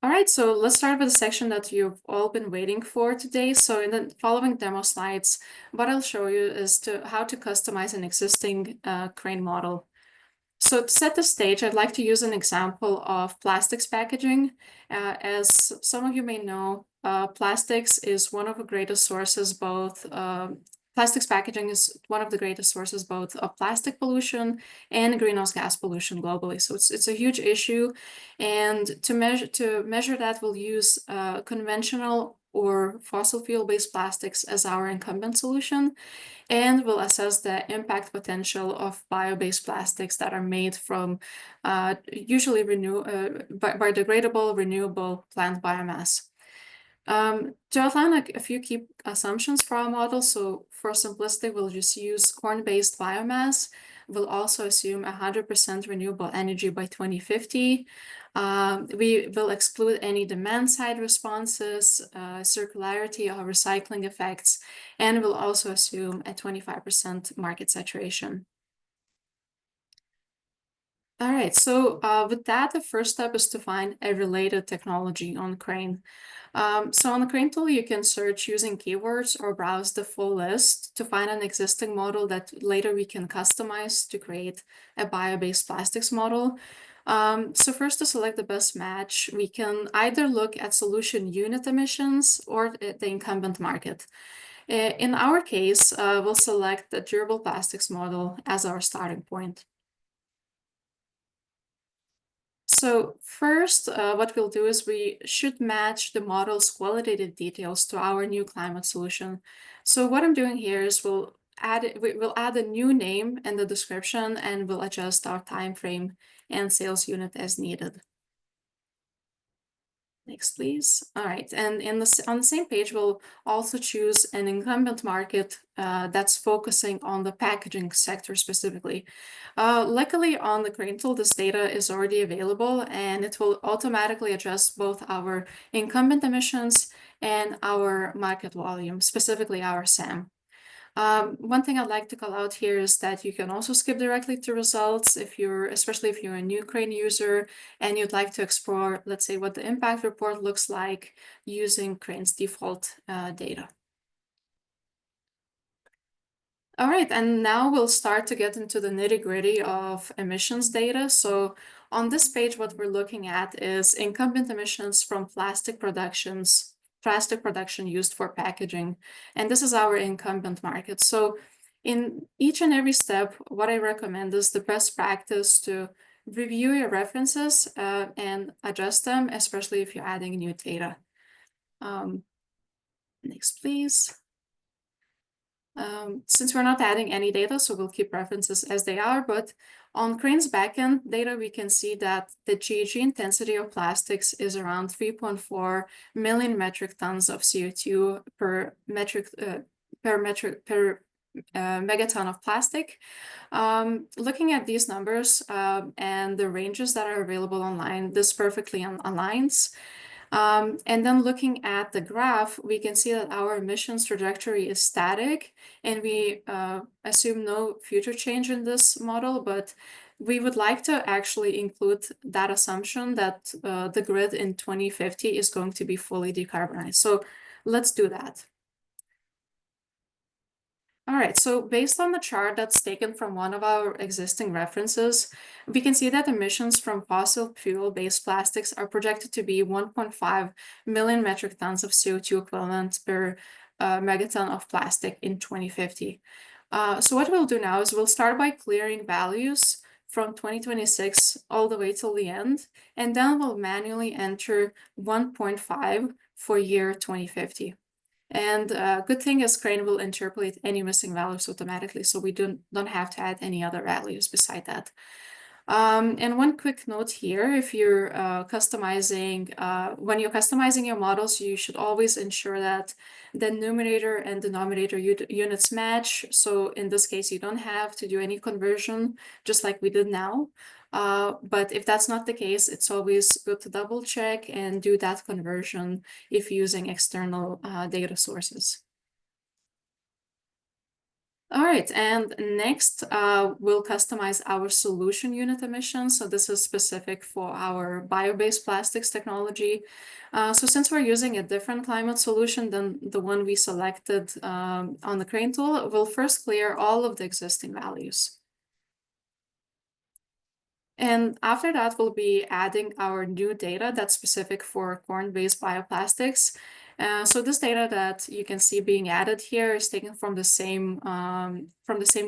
All right, so let's start with the section that you've all been waiting for today. So in the following demo slides, what I'll show you is how to customize an existing crane model. So to set the stage, I'd like to use an example of plastics packaging. As some of you may know, plastics is one of the greatest sources plastics packaging is one of the greatest sources both of plastic pollution and greenhouse gas pollution globally. So it's a huge issue. And to measure that, we'll use conventional or fossil fuel-based plastics as our incumbent solution. And we'll assess the impact potential of bio-based plastics that are made from usually biodegradable, renewable plant biomass. To outline a few key assumptions for our model, so for simplicity, we'll just use corn-based biomass. We'll also assume 100% renewable energy by 2050. We will exclude any demand-side responses, circularity or recycling effects, and we'll also assume a 25% market saturation. All right, so with that, the first step is to find a related technology on Crane. So on the Crane tool, you can search using keywords or browse the full list to find an existing model that later we can customize to create a bio-based plastics model. So first, to select the best match, we can either look at solution unit emissions or the incumbent market. In our case, we'll select the durable plastics model as our starting point. So first, what we'll do is we should match the model's qualitative details to our new climate solution. So what I'm doing here is we'll add a new name in the description, and we'll adjust our time frame and sales unit as needed. Next, please. All right, and on the same page, we'll also choose an incumbent market that's focusing on the packaging sector specifically. Luckily, on the Crane tool, this data is already available, and it will automatically adjust both our incumbent emissions and our market volume, specifically our SAM. One thing I'd like to call out here is that you can also skip directly to results especially if you're a new Crane user and you'd like to explore, let's say, what the impact report looks like using Crane's default data. All right, and now we'll start to get into the nitty-gritty of emissions data. So on this page, what we're looking at is incumbent emissions from plastic production used for packaging. And this is our incumbent market. So in each and every step, what I recommend is the best practice to review your references and adjust them, especially if you're adding new data. Next, please. Since we're not adding any data, so we'll keep references as they are, but on Crane's backend data, we can see that the GHG intensity of plastics is around 3.4 million metric tons of CO2 per megaton of plastic. Looking at these numbers and the ranges that are available online, this perfectly aligns. And then looking at the graph, we can see that our emissions trajectory is static, and we assume no future change in this model, but we would like to actually include that assumption that the grid in 2050 is going to be fully decarbonized. So let's do that. All right, so based on the chart that's taken from one of our existing references, we can see that emissions from fossil fuel-based plastics are projected to be 1.5 million metric tons of CO2 equivalent per megaton of plastic in 2050. So what we'll do now is we'll start by clearing values from 2026 all the way till the end, and then we'll manually enter 1.5 for year 2050. And good thing is Crane will interpolate any missing values automatically, so we don't have to add any other values beside that. And one quick note here, if you're when you're customizing your models, you should always ensure that the numerator and denominator units match. So in this case, you don't have to do any conversion, just like we did now. But if that's not the case, it's always good to double check and do that conversion if using external data sources. All right, and next we'll customize our solution unit emissions. So this is specific for our bio-based plastics technology. So since we're using a different climate solution than the one we selected on the crane tool, we'll first clear all of the existing values. And after that, we'll be adding our new data that's specific for corn-based bioplastics. So this data that you can see being added here is taken from the same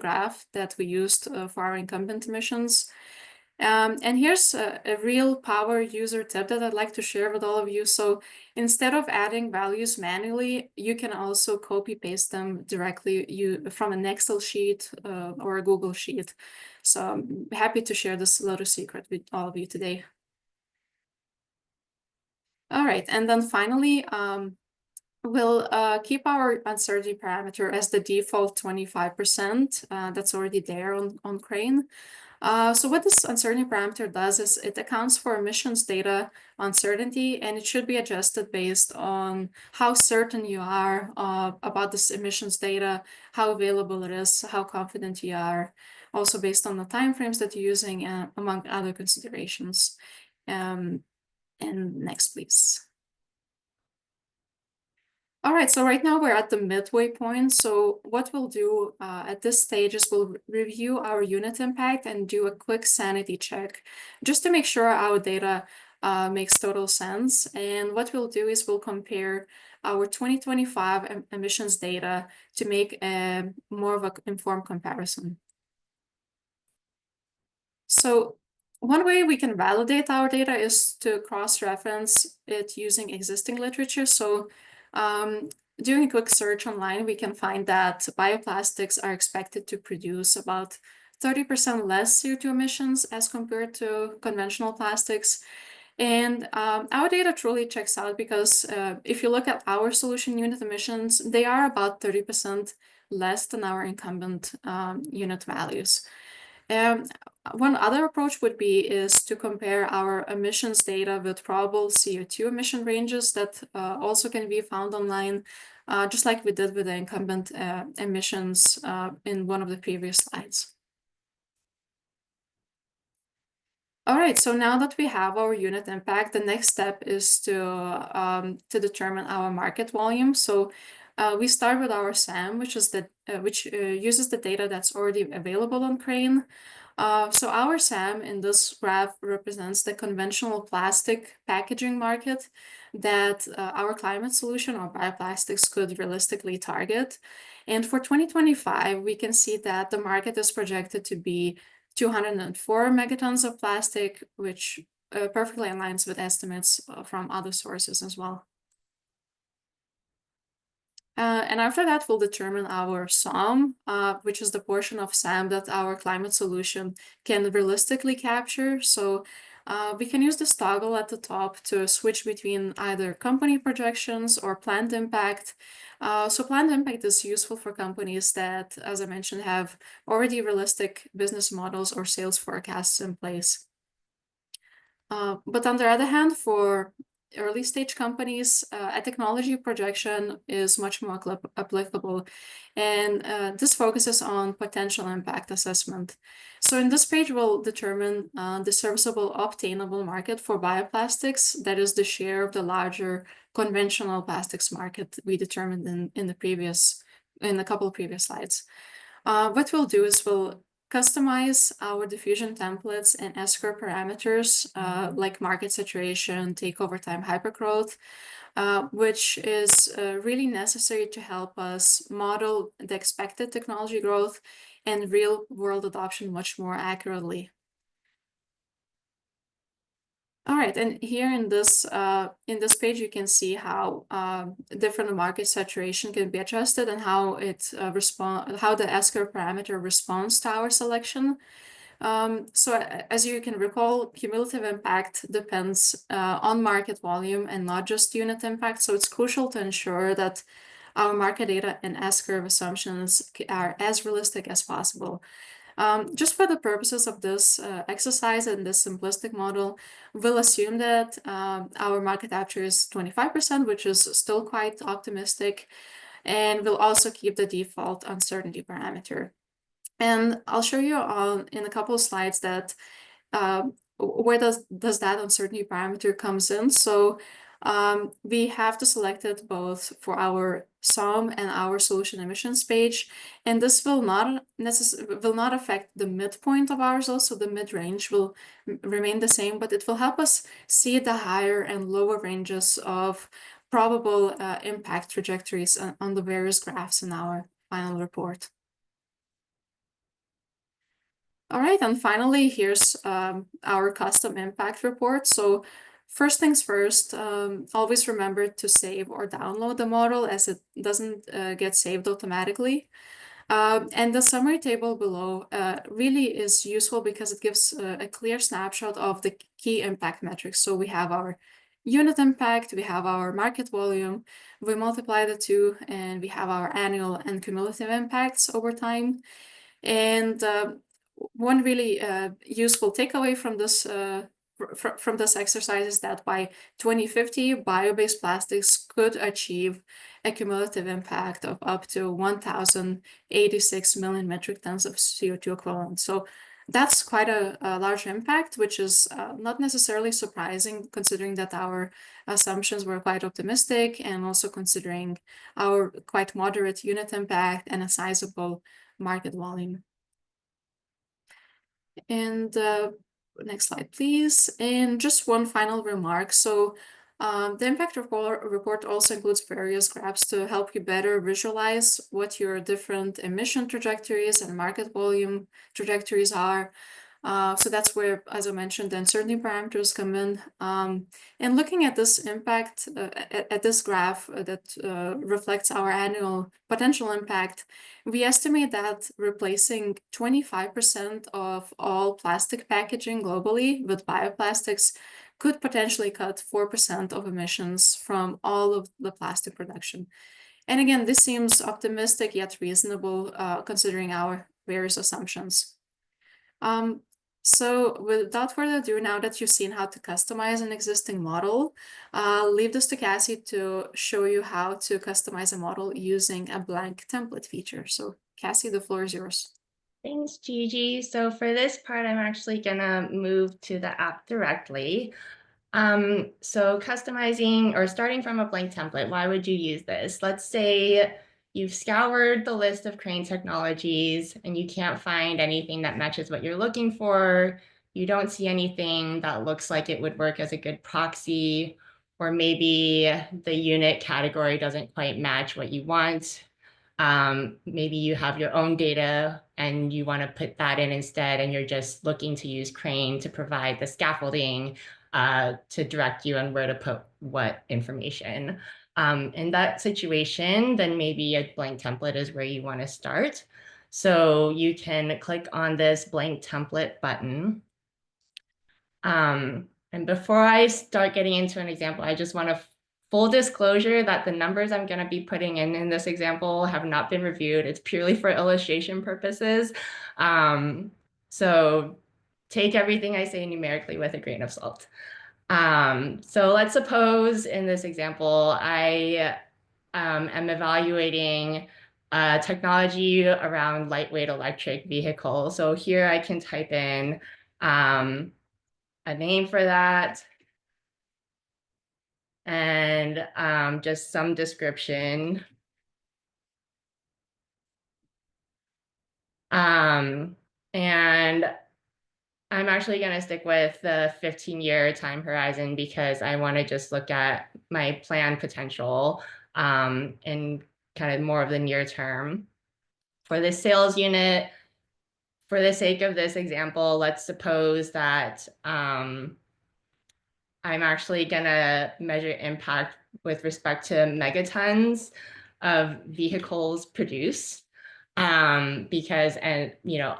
graph that we used for our incumbent emissions. And here's a real power user tip that I'd like to share with all of you. So instead of adding values manually, you can also copy paste them directly from an Excel sheet or a Google sheet. So I'm happy to share this little secret with all of you today. All right, and then finally, we'll keep our uncertainty parameter as the default 25%. That's already there on Crane. So what this uncertainty parameter does is it accounts for emissions data uncertainty, and it should be adjusted based on how certain you are about this emissions data, how available it is, how confident you are, also based on the timeframes that you're using, among other considerations. And next, please. All right, so right now we're at the midway point. So what we'll do at this stage is we'll review our unit impact and do a quick sanity check just to make sure our data makes total sense. And what we'll do is we'll compare our 2025 emissions data to make more of an informed comparison. So one way we can validate our data is to cross-reference it using existing literature. So doing a quick search online, we can find that bioplastics are expected to produce about 30% less CO2 emissions as compared to conventional plastics. And our data truly checks out because if you look at our solution unit emissions, they are about 30% less than our incumbent unit values. Um, One other approach would be is to compare our emissions data with probable CO2 emission ranges that also can be found online, just like we did with the incumbent emissions in one of the previous slides. All right, so now that we have our unit impact, the next step is to determine our market volume. So we start with our SAM, which uses the data that's already available on Crane. So our SAM in this graph represents the conventional plastic packaging market that our climate solution or bioplastics could realistically target. And for 2025, we can see that the market is projected to be 204 megatons of plastic, which perfectly aligns with estimates from other sources as well. And after that, we'll determine our SOM, which is the portion of SAM that our climate solution can realistically capture. So we can use this toggle at the top to switch between either company projections or planned impact. So planned impact is useful for companies that, as I mentioned, have already realistic business models or sales forecasts in place. But on the other hand, for early stage companies, a technology projection is much more applicable. And this focuses on potential impact assessment. So in this page, we'll determine the serviceable obtainable market for bioplastics. That is the share of the larger conventional plastics market we determined in a couple of previous slides. What we'll do is we'll customize our diffusion templates and escrow parameters like market saturation, takeover time, hypergrowth, which is really necessary to help us model the expected technology growth and real world adoption much more accurately. All right, and here in this page, you can see how different market saturation can be adjusted and how the escrow parameter responds to our selection. So as you can recall, cumulative impact depends on market volume and not just unit impact. So it's crucial to ensure that our market data and S-curve assumptions are as realistic as possible. Just for the purposes of this exercise and this simplistic model, we'll assume that our market capture is 25%, which is still quite optimistic. And we'll also keep the default uncertainty parameter. And I'll show you in a couple of slides that where does that uncertainty parameter comes in. So we have to select it both for our SOM and our solution emissions page, and this will not affect the midpoint of our results. So the mid-range will remain the same, but it will help us see the higher and lower ranges of probable impact trajectories on the various graphs in our final report. All right, and finally, here's our custom impact report. So first things first, always remember to save or download the model, as it doesn't get saved automatically. And the summary table below really is useful because it gives a clear snapshot of the key impact metrics. So we have our unit impact, we have our market volume, we multiply the two, and we have our annual and cumulative impacts over time. And one really useful takeaway from this exercise is that by 2050, bio-based plastics could achieve a cumulative impact of up to 1,086 million metric tons of CO2 equivalent. So that's quite a large impact, which is not necessarily surprising, considering that our assumptions were quite optimistic, and also considering our quite moderate unit impact and a sizable market volume. And next slide, please. And just one final remark. So the impact report also includes various graphs to help you better visualize what your different emission trajectories and market volume trajectories are. So that's where, as I mentioned, the uncertainty parameters come in. And looking at this impact, at this graph that reflects our annual potential impact, we estimate that replacing 25% of all plastic packaging globally with bioplastics could potentially cut 4% of emissions from all of the plastic production. And again, this seems optimistic yet reasonable considering our various assumptions. So without further ado, now that you've seen how to customize an existing model, I'll leave this to Cassie to show you how to customize a model using a blank template feature. So Cassie, the floor is yours. Thanks, Gigi. So for this part, I'm actually gonna move to the app directly. So customizing or starting from a blank template, why would you use this? Let's say you've scoured the list of crane technologies and you can't find anything that matches what you're looking for. You don't see anything that looks like it would work as a good proxy, or maybe the unit category doesn't quite match what you want. Maybe you have your own data and you want to put that in instead, and you're just looking to use Crane to provide the scaffolding to direct you on where to put what information. In that situation, then maybe a blank template is where you want to start. So you can click on this blank template button. And before I start getting into an example, I just want to full disclosure that the numbers I'm going to be putting in this example have not been reviewed. It's purely for illustration purposes. So take everything I say numerically with a grain of salt. So let's suppose in this example, I am evaluating technology around lightweight electric vehicles. So here I can type in a name for that, and just some description. And I'm actually going to stick with the 15-year time horizon because I want to just look at my plan potential in kind of more of the near term. For the sales unit, for the sake of this example, let's suppose that I'm actually going to measure impact with respect to megatons of vehicles produced. Because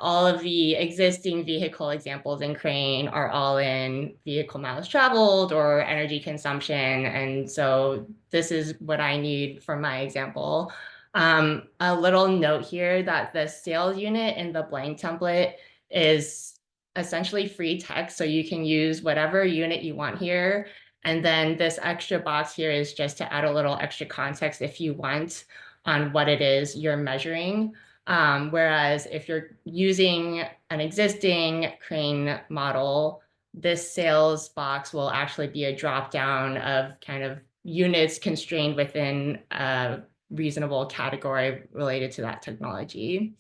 all of the existing vehicle examples in Crane are all in vehicle miles traveled or energy consumption. And so this is what I need for my example. A little note here that the sales unit in the blank template is essentially free text, so you can use whatever unit you want here. And then this extra box here is just to add a little extra context if you want on what it is you're measuring. Whereas if you're using an existing crane model, this sales box will actually be a drop down of kind of units constrained within a reasonable category related to that technology.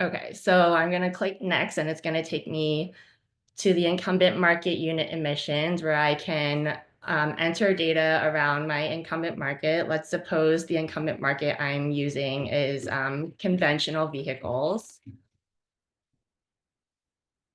Okay, so I'm going to click next, and it's going to take me to the incumbent market unit emissions, where I can enter data around my incumbent market. Let's suppose the incumbent market I'm using is conventional vehicles.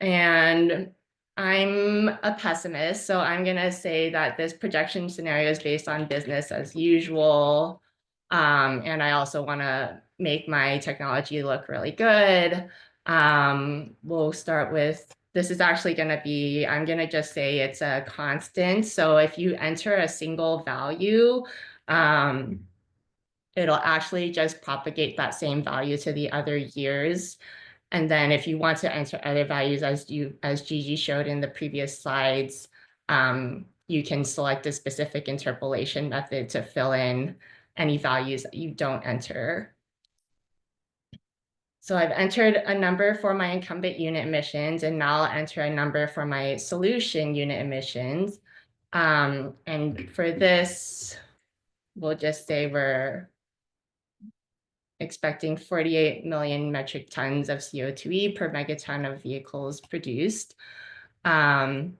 And I'm a pessimist, so I'm going to say that this projection scenario is based on business as usual. And I also want to make my technology look really good. We'll start with, this is actually going to be, I'm going to just say it's a constant. So if you enter a single value, it'll actually just propagate that same value to the other years. And then if you want to enter other values, as Gigi showed in the previous slides, you can select a specific interpolation method to fill in any values that you don't enter. So I've entered a number for my incumbent unit emissions, and now I'll enter a number for my solution unit emissions. And for this, we'll just say we're expecting 48 million metric tons of CO2e per megaton of vehicles produced. And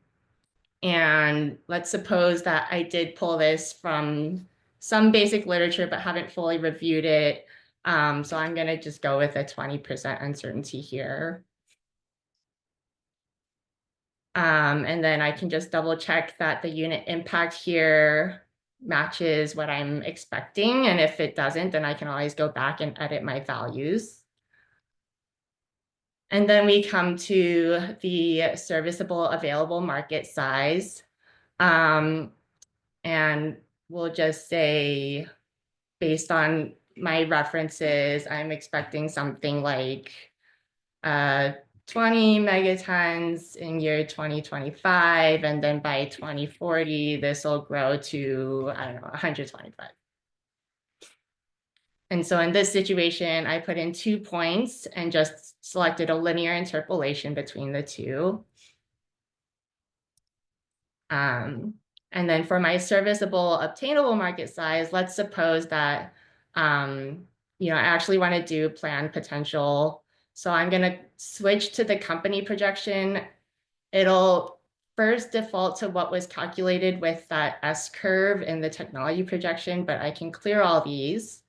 let's suppose that I did pull this from some basic literature, but haven't fully reviewed it. So I'm going to just go with a 20% uncertainty here. And then I can just double check that the unit impact here matches what I'm expecting. And if it doesn't, then I can always go back and edit my values. And then we come to the serviceable available market size. And we'll just say, based on my references, I'm expecting something like 20 megatons in year 2025. And then by 2040, this will grow to, I don't know, 125. And so in this situation, I put in 2 points and just selected a linear interpolation between the two. And then for my serviceable obtainable market size, let's suppose that I actually want to do planned potential. So I'm going to switch to the company projection. It'll first default to what was calculated with that S curve in the technology projection, but I can clear all these.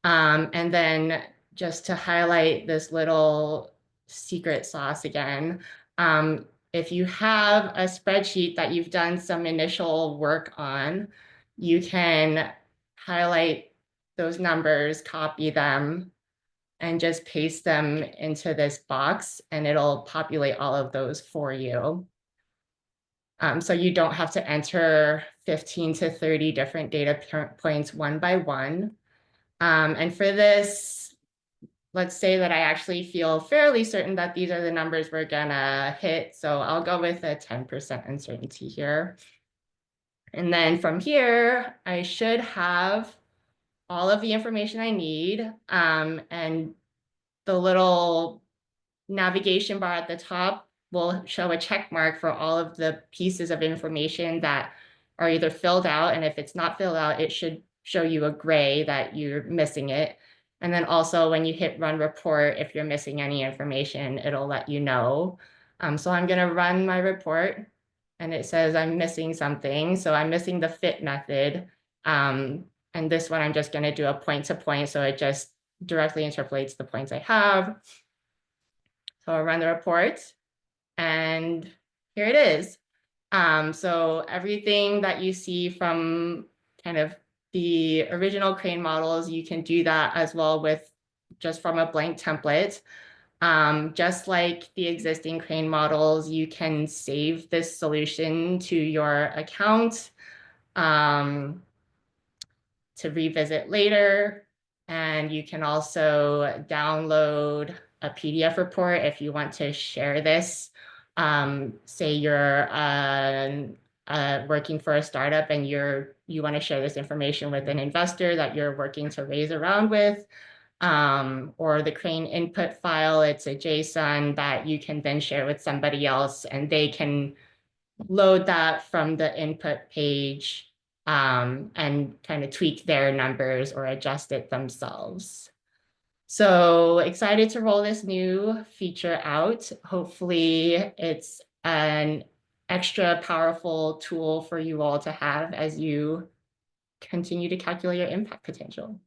And then just to highlight this little secret sauce again, if you have a spreadsheet that you've done some initial work on, you can highlight those numbers, copy them, and just paste them into this box, and it'll populate all of those for you. So you don't have to enter 15 to 30 different data points one by one. And for this, let's say that I actually feel fairly certain that these are the numbers we're gonna hit. So I'll go with a 10% uncertainty here. And then from here, I should have all of the information I need. And the little navigation bar at the top will show a check mark for all of the pieces of information that are either filled out. And if it's not filled out, it should show you a gray that you're missing it. And then also when you hit run report, if you're missing any information, it'll let you know. So I'm going to run my report, and it says I'm missing something. So I'm missing the fit method. And this one, I'm just going to do a point to point. So it just directly interpolates the points I have. So I'll run the report, and here it is. So everything that you see from kind of the original crane models, you can do that as well with just from a blank template. Just like the existing crane models, you can save this solution to your account to revisit later. And you can also download a PDF report if you want to share this. Say you're working for a startup and you want to share this information with an investor that you're working to raise a round with, or the Crane input file, it's a JSON that you can then share with somebody else and they can load that from the input page and kind of tweak their numbers or adjust it themselves. So excited to roll this new feature out. Hopefully it's an extra powerful tool for you all to have as you continue to calculate your impact potential.